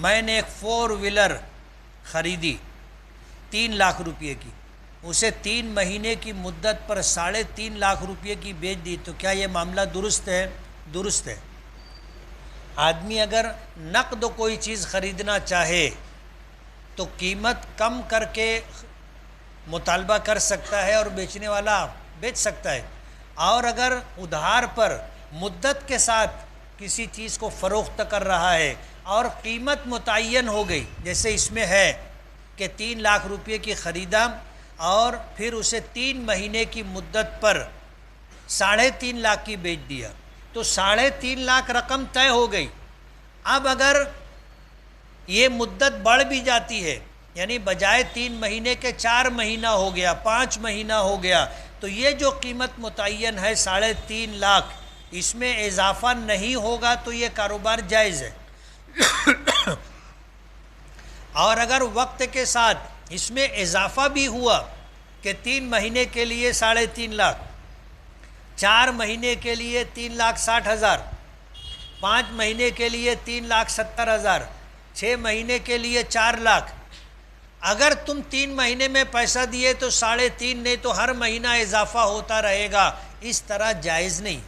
میں نے ایک 4 ویلر خریدی 3 لاکھ روپے کی، اسے 3 مہینے کی مدت پر 3.5 لاکھ روپے کی بیچ دی، تو کیا یہ معاملہ درست ہے؟ درست ہے۔ آدمی اگر نقد کوئی چیز خریدنا چاہے تو قیمت کم کر کے مطالبہ کر سکتا ہے اور بیچنے والا بیچ سکتا ہے، اور اگر ادھار پر مدت کے ساتھ کسی چیز کو فروخت کر رہا ہے اور قیمت متعین ہو گئی، جیسے اس میں ہے کہ 3 لاکھ روپے کی خریدا اور پھر اسے 3 مہینے کی مدت پر 3.5 لاکھ کی بیچ دیا، تو 3.5 لاکھ رقم طے ہو گئی۔ اب اگر یہ مدت بڑھ بھی جاتی ہے، یعنی بجائے 3 مہینے کے 4 مہینہ ہو گیا، 5 مہینہ ہو گیا، تو یہ جو قیمت متعین ہے 3.5 لاکھ، اس میں اضافہ نہیں ہوگا تو یہ کاروبار جائز ہے۔ اور اگر وقت کے ساتھ اس میں اضافہ بھی ہوا کہ 3 مہینے کے لیے 3.5 لاکھ، 4 مہینے کے لیے 3,60,000، 5 مہینے کے لیے 3,70,000، 6 مہینے کے لیے 4 لاکھ، اگر تم 3 مہینے میں پیسہ دیے تو 3.5 نہیں تو ہر مہینہ اضافہ ہوتا رہے گا، اس طرح جائز نہیں۔